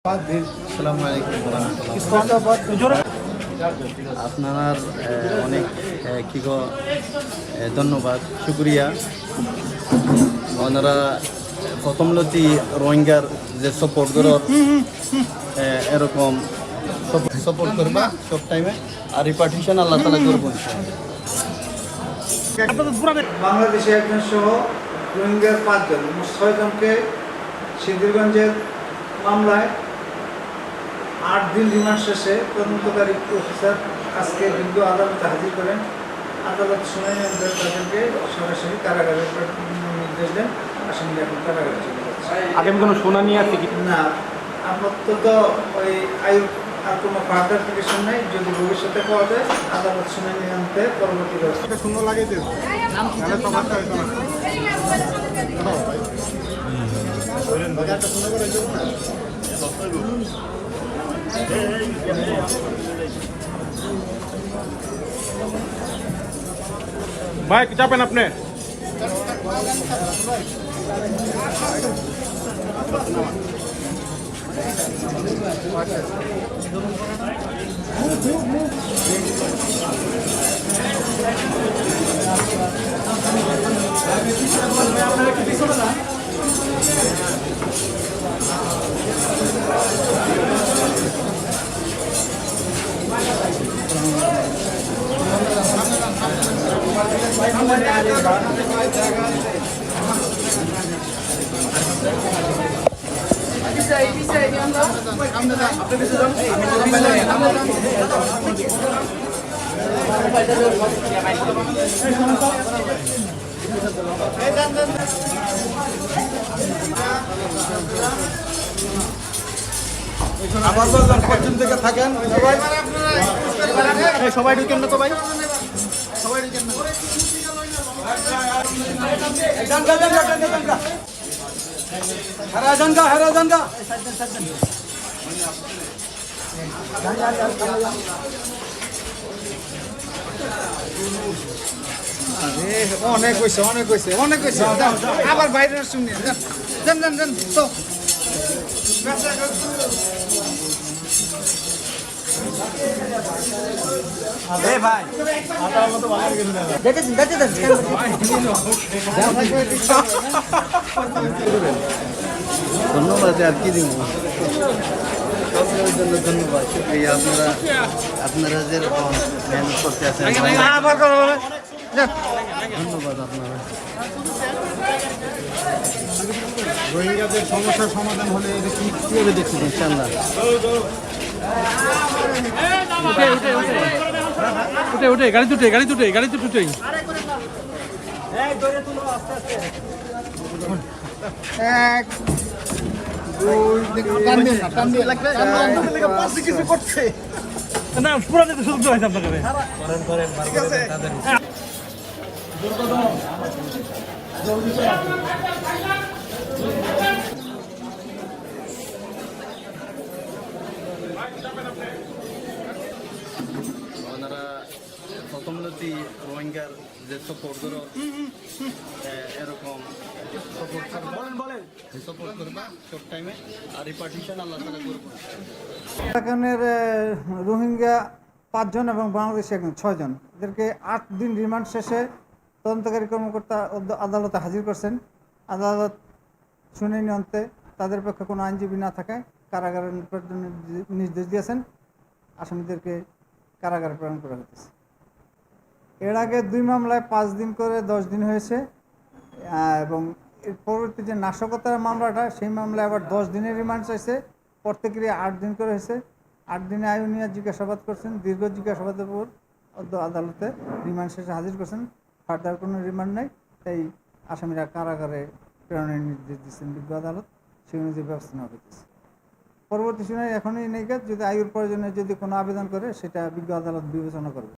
আসসালামু আলাইকুম আপনার অনেক কি গো ধন্যবাদ শুক্রিয়া ওনারা প্রথমলতি রোহিঙ্গার যে সাপোর্ট করার এরকম সাপোর্ট করবা সব টাইমে আর রিপার্টিশন আল্লাহ তাআলা করব বাংলাদেশে একজন সহ রোহিঙ্গার 5 জন, 6 জনকে সিদ্ধিরগঞ্জের মামলায় 8 দিন রিমান্ড শেষে তদন্তকারী অফিসার আজকে বিজ্ঞ আদালতে হাজির করেন। আদালত শুনানি অনুযায়ী তাদেরকে সরাসরি কারাগারে নির্দেশ দেন। আসামিরা এখন কারাগারে চলে যাচ্ছে। আগামী কোনো শুনানি আছে কি না, আপাতত ওই আর কোনো ফার্দার পিটিশন নেই। যদি ভবিষ্যতে পাওয়া যায় আদালত শুনানি আনতে পরবর্তী ব্যবস্থা সুন্দর লাগে যে ভাই কি চাপেন আপনি পশ্চিম থেকে থাকেন সবাই ঢুকেন না তো ভাই সবাই ঢুকেন না হারা জানগা অনেক হয়েছে আবার বাইরে শুনি যান তো ভাই ধন্যবাদ আর কি দিব সবের জন্য ধন্যবাদ শুক্রিয়া আপনারা যেরকম মেহনত করতে আছেন ধন্যবাদ আপনারা রোহিঙ্গাদের সমস্যার সমাধান হলে এটা কীভাবে দেখছেন ইনশাআল্লাহ উঠে গাড়ি দুটে এক দুই কিছু করছে না পুরো সুযোগ হয়েছে আপনাকে ঠিক আছে ওনারা প্রথমলতি রোহিঙ্গার যে সাপোর্ট করো এরকম সাপোর্ট করবা সব টাইমে আর রিপার্টিশন আল্লাহ তাআলা করব এখানের রোহিঙ্গা 5 জন এবং বাংলাদেশি একজন 6 জন, এদেরকে 8 দিন রিমান্ড শেষে তদন্তকারী কর্মকর্তা আদালতে হাজির করছেন। আদালত শুনানি অন্তে তাদের পক্ষে কোনো আইনজীবী না থাকায় কারাগারে নির্দেশ দিয়েছেন। আসামিদেরকে কারাগারে প্রেরণ করা হয়েছে। এর আগে 2 মামলায় 5 দিন করে 10 দিন হয়েছে এবং এর পরবর্তী যে নাশকতার মামলাটা সেই মামলায় আবার 10 দিনের রিমান্ড চাইছে। প্রত্যেকেরই 8 দিন করে হয়েছে। 8 দিনে আইনিয়া জিজ্ঞাসাবাদ করছেন, দীর্ঘ জিজ্ঞাসাবাদের পর আদালতে রিমান্ড শেষে হাজির করছেন। ফার্দার কোনো রিমান্ড নেই, তাই আসামিরা কারাগারে প্রেরণের নির্দেশ দিচ্ছেন বিজ্ঞ আদালত। সেই অনুযায়ী ব্যবস্থা নেওয়া হইতেছে। পরবর্তী শুনানি এখনই নেই, যদি আয়ুর প্রয়োজনে যদি কোনো আবেদন করে সেটা বিজ্ঞ আদালত বিবেচনা করবে।